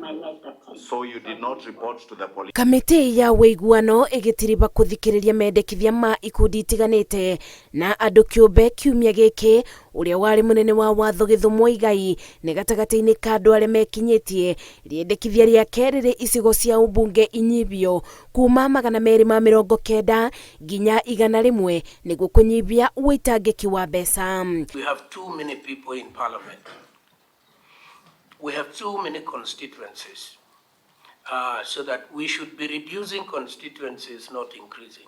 I made that case. So you did not report to the police? Kamiti ya wĩiguano ĩgĩtiriba kũthikĩrĩria mendekithia ma ikundi itiganĩte na andũ kĩũmbe kiumia gĩkĩ ũrĩa warĩ mũnene wa watho Githu Muigai nĩ gatagatĩ-inĩ ka andũ arĩa mekinyĩtie rĩendekithia rĩake rĩrĩ icigo cia ũmbunge inyibio kuma 290 nginya 100 nĩguo kũnyihia ũitangĩki wa mbeca. We have too many people in parliament. We have too many constituencies. So that we should be reducing constituencies, not increasing.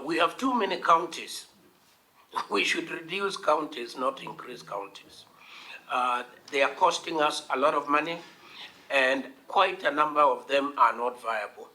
We have too many counties. We should reduce counties, not increase counties. They are costing us a lot of money, and quite a number of them are not viable.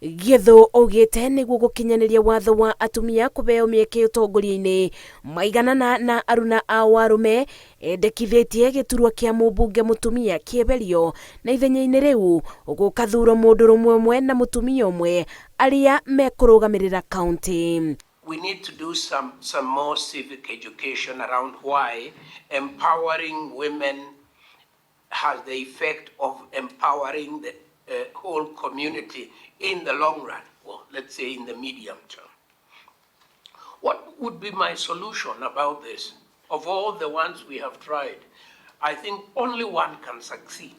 Githu oigĩte nĩguo gũkinyanĩria watho wa atumia kũbeo mĩeke ũtongoria-inĩ maiganana na aruna a warume endekithĩtie gĩturwa kĩa mũmbunge mũtumia kĩeberio na ithenya-inĩ rĩu gũkathurwo mũndũ rũmwe na mũtumia ũmwe arĩa mekũrũgamĩrĩra county. We need to do some more civic education around why empowering women has the effect of empowering the whole community in the long run, well, let's say in the medium term. What would be my solution about this? Of all the ones we have tried, I think only one can succeed.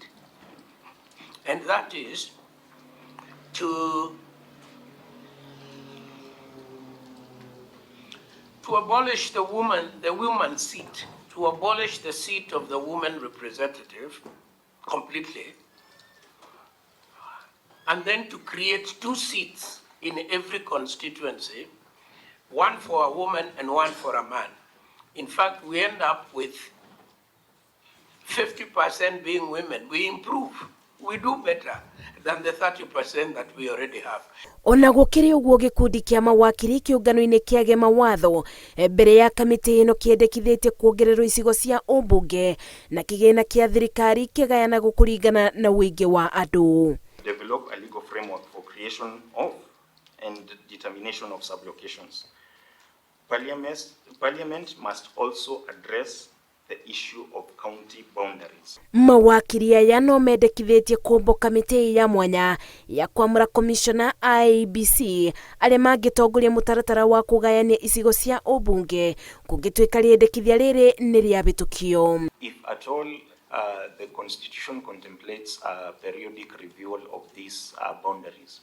And that is to abolish the woman's seat, to abolish the seat of the woman representative completely, and then to create 2 seats in every constituency, one for a woman and one for a man. In fact, we end up with 50% being women. We improve. We do better than the 30% that we already have. Ona gũkĩrĩ ũguo gĩkundi kĩa mawakiri kĩũngano-inĩ kĩage mawatho mbere ya kamĩtĩ ĩno kĩendekithĩtie kuongererwo icigo cia ũmbunge na kĩgĩna kĩa thirikari kĩgayana kũringana na ũingĩ wa andũ. Develop a legal framework for creation of and determination of sublocations. Parliament must also address the issue of county boundaries. Mawakiri aya no mendekithĩtie kũmbo kamĩtĩ ya mwanya ya kwamũra commissioner IEBC arĩa mangĩtongoria mũtaratara wa kũgayania icigo cia ũmbunge kũngĩtuĩka rĩendekithia rĩrĩ nĩ rĩabĩtũkio. If at all the constitution contemplates a periodic review of these boundaries,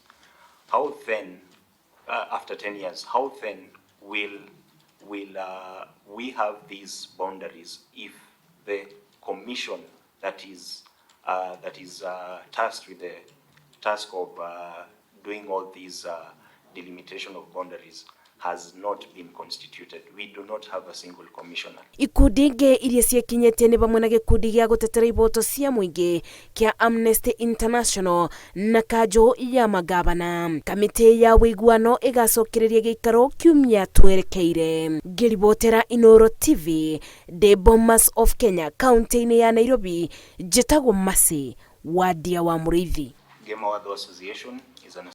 how then, after 10 years, how then will we have these boundaries if the commission that is tasked with the task of doing all these delimitation of boundaries has not been constituted? We do not have a single commissioner. Ikundi ingĩ iria ciĩkinyĩtie nĩ bamwe na gĩkundi gĩa gũtetera ihoto cia mũingĩ kĩa Amnesty International na kanjũ ya magavana. Kamĩtĩ ya wĩiguano ĩgacokereria gĩikaro kiumia twerekeire. Ngĩribotera Inooro TV, The Bomas of Kenya, kaunti-inĩ ya Nairobi, njĩtagwo Masi Wadia wa Mũrĩithi. Game Watho Association